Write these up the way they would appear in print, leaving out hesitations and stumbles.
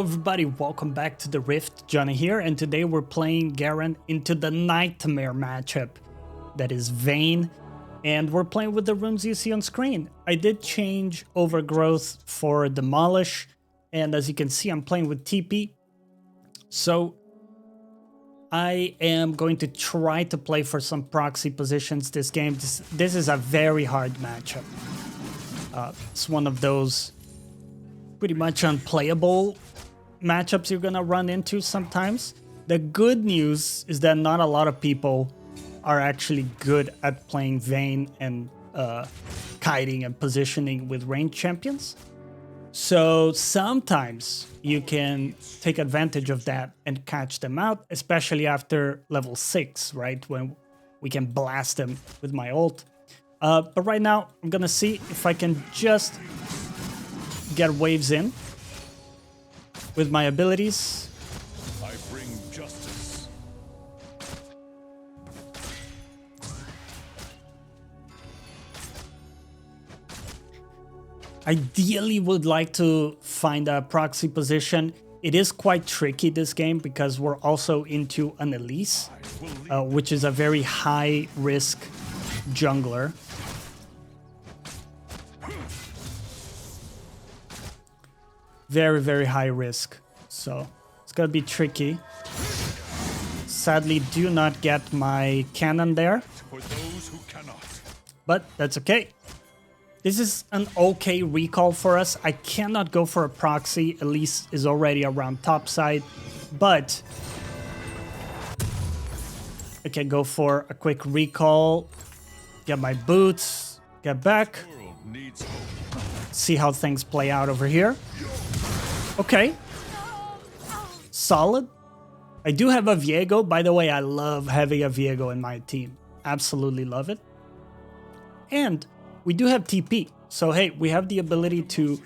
Everybody, welcome back to the Rift. Johnny here, and today we're playing Garen into the Nightmare matchup. That is Vayne, and we're playing with the runes you see on screen. I did change Overgrowth for Demolish, and as you can see, I'm playing with TP. So I am going to try to play for some proxy positions this game. This is a very hard matchup. It's one of those pretty much unplayable matchups you're gonna run into sometimes. The good news is that not a lot of people are actually good at playing Vayne and kiting and positioning with ranged champions. So sometimes you can take advantage of that and catch them out, especially after level 6, right? When we can blast them with my ult. But right now, I'm gonna see if I can just get waves in with my abilities. I bring justice. Ideally would like to find a proxy position. It is quite tricky this game because we're also into an Elise, which is a very high risk jungler. Very, very high risk. So it's gonna be tricky. Sadly, do not get my cannon there. For those who cannot. But that's okay. This is an okay recall for us. I cannot go for a proxy. Elise is already around top side. But I can go for a quick recall. Get my boots. Get back. World needs hope. See how things play out over here. Okay. Solid. I do have a Viego. By the way, I love having a Viego in my team. Absolutely love it. And we do have TP. So, hey, we have the ability to,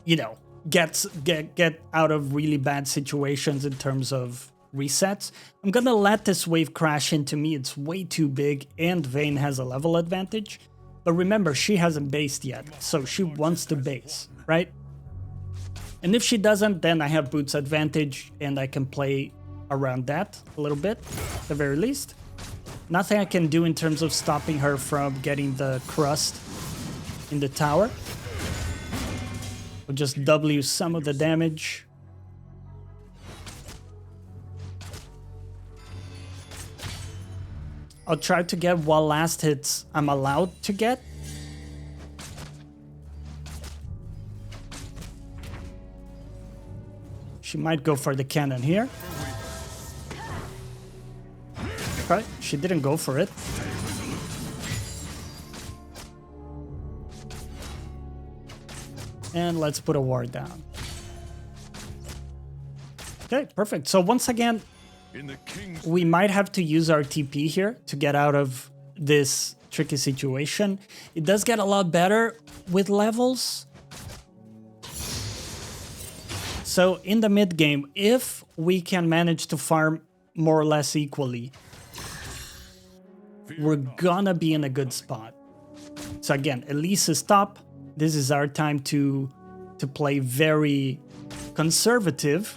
you know, get out of really bad situations in terms of resets. I'm going to let this wave crash into me. It's way too big, and Vayne has a level advantage. But remember, she hasn't based yet, so she wants to base, right? And if she doesn't, then I have boots advantage, and I can play around that a little bit, at the very least. Nothing I can do in terms of stopping her from getting the crust in the tower. We'll just W some of the damage. I'll try to get what last hits I'm allowed to get. She might go for the cannon here. Okay, she didn't go for it. And let's put a ward down. Okay, perfect. So once again, we might have to use our TP here to get out of this tricky situation. It does get a lot better with levels. So in the mid game, if we can manage to farm more or less equally, we're gonna be in a good spot. So again, Elise is top. This is our time to play very conservative.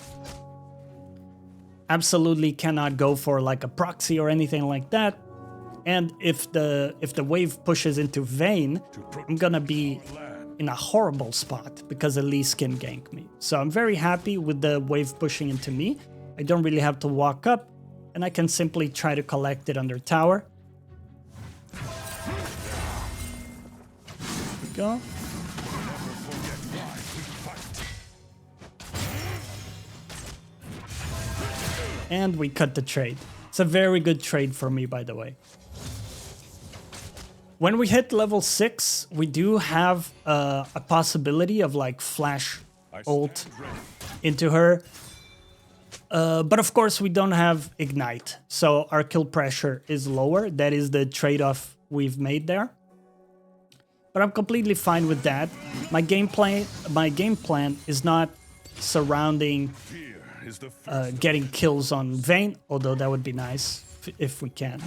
Absolutely cannot go for like a proxy or anything like that. And if the wave pushes into Vayne, I'm gonna be in a horrible spot because Elise can gank me. So I'm very happy with the wave pushing into me. I don't really have to walk up, and I can simply try to collect it under tower. There we go. And we cut the trade. It's a very good trade for me, by the way. When we hit level 6, we do have a possibility of like flash ult into her. But of course, we don't have ignite. So our kill pressure is lower. That is the trade-off we've made there. But I'm completely fine with that. My game plan is not surrounding getting kills on Vayne, although that would be nice if we can.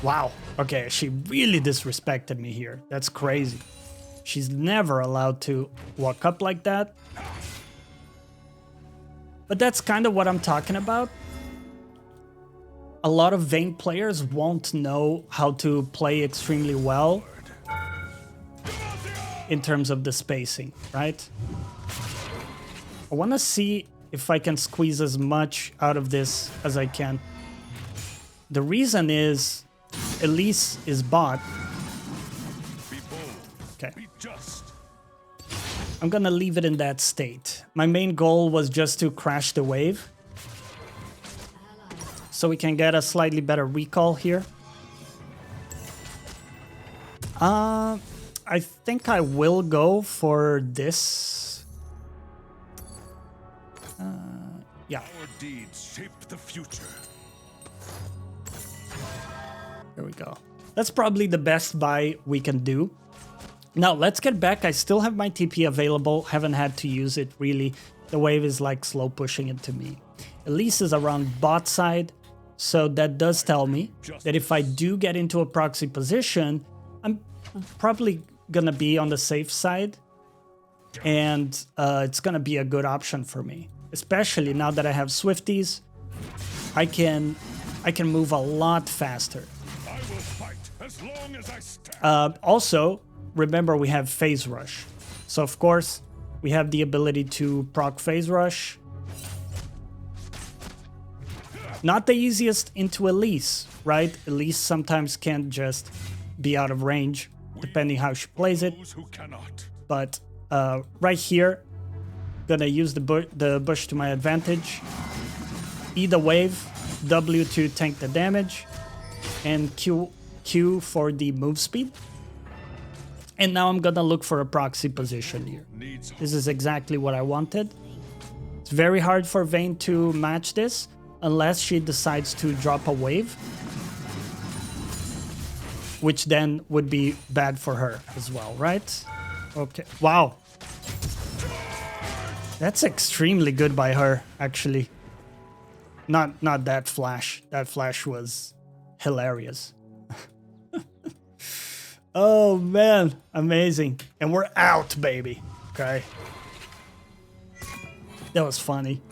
Wow, Okay, she really disrespected me here. That's crazy. She's never allowed to walk up like that. But that's kind of what I'm talking about. A lot of Vayne players won't know how to play extremely well in terms of the spacing, right? I want to see if I can squeeze as much out of this as I can. The reason is Elise is bot. Okay. I'm gonna leave it in that state. My main goal was just to crash the wave, so we can get a slightly better recall here. I think I will go for this. Yeah. Our deeds shape the future. There we go. That's probably the best buy we can do. Now, let's get back. I still have my TP available. Haven't had to use it, really. The wave is like slow pushing it to me. Elise is around bot side. So that does tell me that if I do get into a proxy position, I'm probably going to be on the safe side. And it's going to be a good option for me. Especially now that I have swifties. I can move a lot faster. I will fight as long as I stand. Also, remember we have phase rush. So of course, we have the ability to proc phase rush. Not the easiest into Elise, right? Elise sometimes can't just be out of range, depending how she plays it. But right here, gonna use the bush to my advantage. E the wave, W to tank the damage, and Q for the move speed. And now I'm gonna look for a proxy position here. This is exactly what I wanted. It's very hard for Vayne to match this unless she decides to drop a wave, which then would be bad for her as well, right? Okay, wow. That's extremely good by her, actually. Not that flash. That flash was hilarious. Oh man, amazing. And we're out, baby. Okay. That was funny.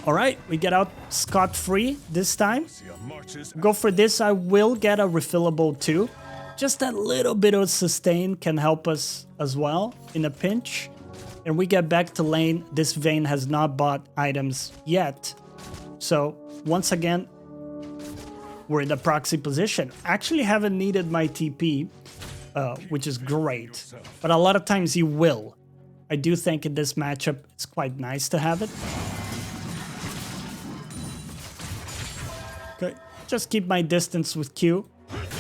All right, we get out scot-free this time. Go for this. I will get a refillable too. Just a little bit of sustain can help us as well in a pinch. And we get back to lane. This Vayne has not bought items yet. So once again, we're in the proxy position. Actually haven't needed my TP, which is great. But a lot of times you will. I do think in this matchup, it's quite nice to have it. Okay, just keep my distance with Q.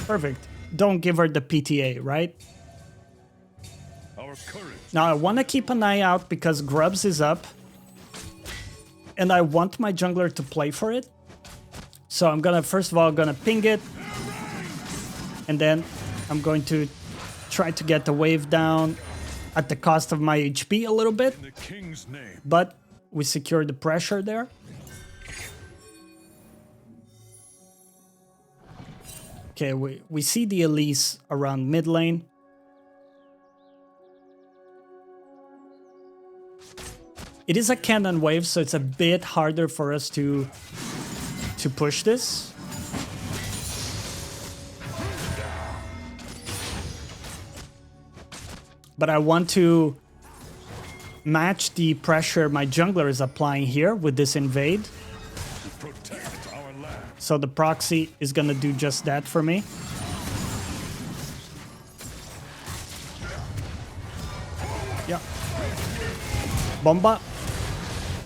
Perfect. Don't give her the PTA, right? Now I want to keep an eye out because Grubs is up. And I want my jungler to play for it. So I'm gonna, first of all, gonna ping it. And then I'm going to try to get the wave down at the cost of my HP a little bit. But we secured the pressure there. Okay, we see the Elise around mid lane. It is a cannon wave, so it's a bit harder for us to push this. But I want to match the pressure my jungler is applying here with this invade. So the proxy is gonna do just that for me. Yeah. Bomba.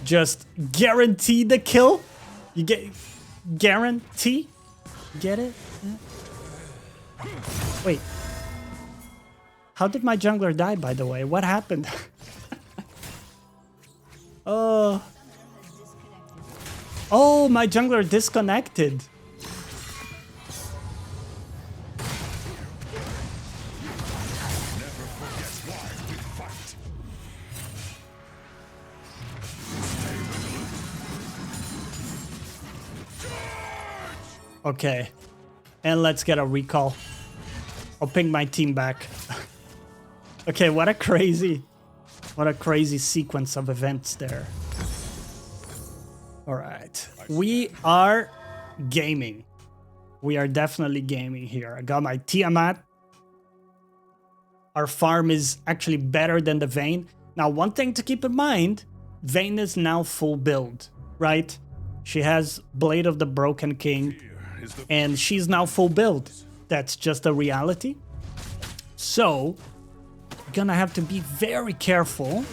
Just guarantee the kill. You get guarantee. Get it? Yeah. Wait. How did my jungler die, by the way? What happened? Oh. Oh, my jungler disconnected. Okay. And let's get a recall. I'll ping my team back. Okay, what a crazy sequence of events there. All right, we are gaming. We are definitely gaming here. I got my Tiamat. Our farm is actually better than the Vayne. Now, one thing to keep in mind, Vayne is now full build, right? She has Blade of the Broken King, and she's now full build. That's just a reality. So, we're gonna have to be very careful.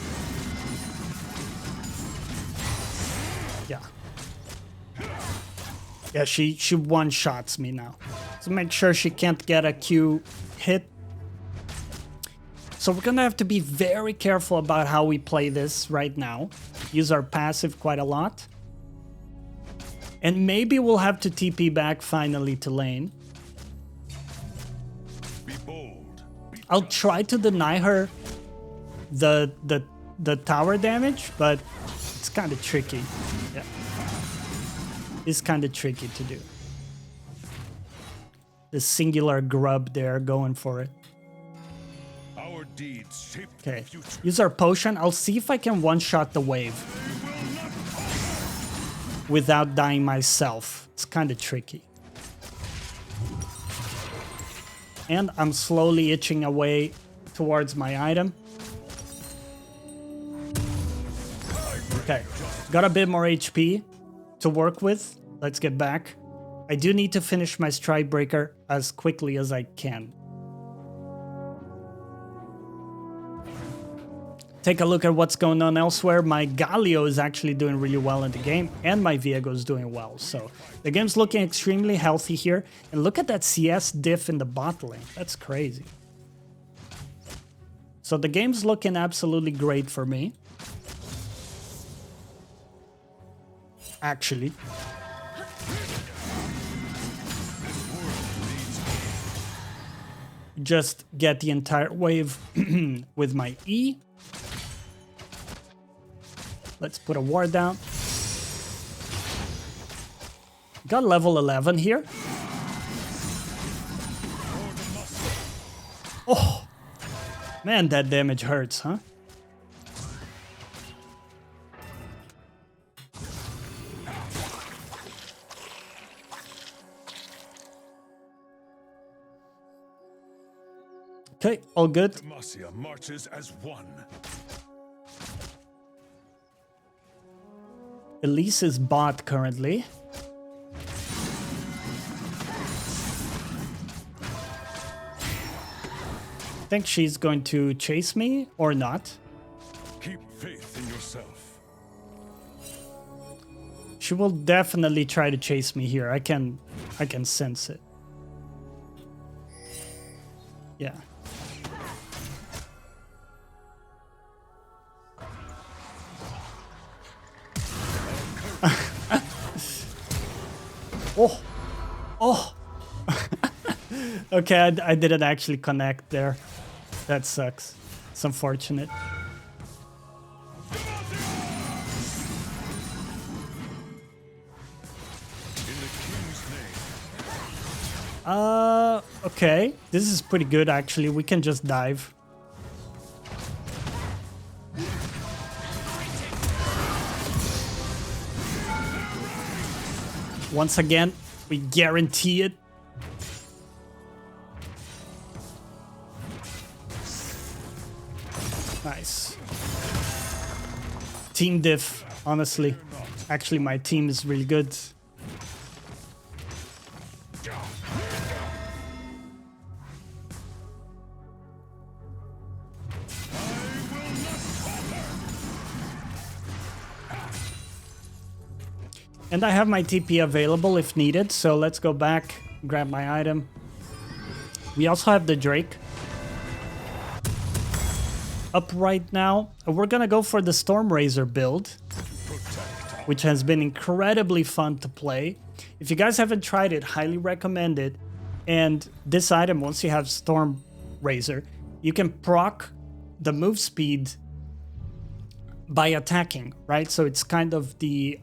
Yeah, she one-shots me now. So make sure she can't get a Q hit. So we're gonna have to be very careful about how we play this right now. Use our passive quite a lot. And maybe we'll have to TP back finally to lane. Be bold. I'll try to deny her the tower damage, but it's kind of tricky. Yeah. It's kind of tricky to do. The singular grub there going for it. Our deeds shape Okay, the future. use our potion. I'll see if I can one-shot the wave without dying myself. It's kind of tricky. And I'm slowly itching away towards my item. Okay, got a bit more HP to work with. Let's get back. I do need to finish my strike breaker as quickly as I can. Take a look at what's going on elsewhere. My Galio is actually doing really well in the game, and my Viego is doing well. So the game's looking extremely healthy here. And look at that CS diff in the bot lane. That's crazy. So the game's looking absolutely great for me. Actually. Just get the entire wave with my E. Let's put a ward down. Got level 11 here. Oh, man, that damage hurts, huh? Okay, all good. Demacia marches as one. Elise is bot currently. I think she's going to chase me or not. Keep faith in yourself. She will definitely try to chase me here. I can sense it. Yeah. Oh, oh. Okay, I didn't actually connect there. That sucks. It's unfortunate. Okay. This is pretty good, actually. We can just dive. Once again, we guarantee it. Nice. Team diff, honestly. Actually, my team is really good. And I have my TP available if needed, so let's go back, grab my item. We also have the Drake up right now. We're gonna go for the stormrazor build, which has been incredibly fun to play. If you guys haven't tried it, highly recommend it. And this item, once you have stormrazor, you can proc the move speed by attacking, right? So it's kind of the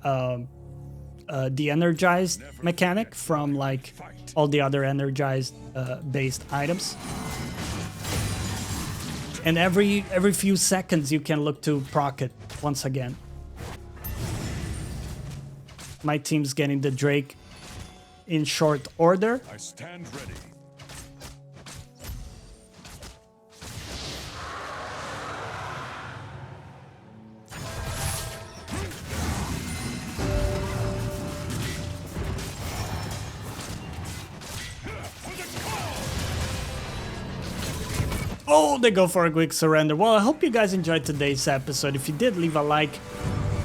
de-energized mechanic from like all the other energized based items. And every few seconds you can look to proc it once again. My team's getting the Drake in short order. I stand ready. Oh, they go for a quick surrender. Well, I hope you guys enjoyed today's episode. If you did, leave a like.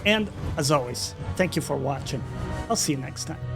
And as always, thank you for watching. I'll see you next time.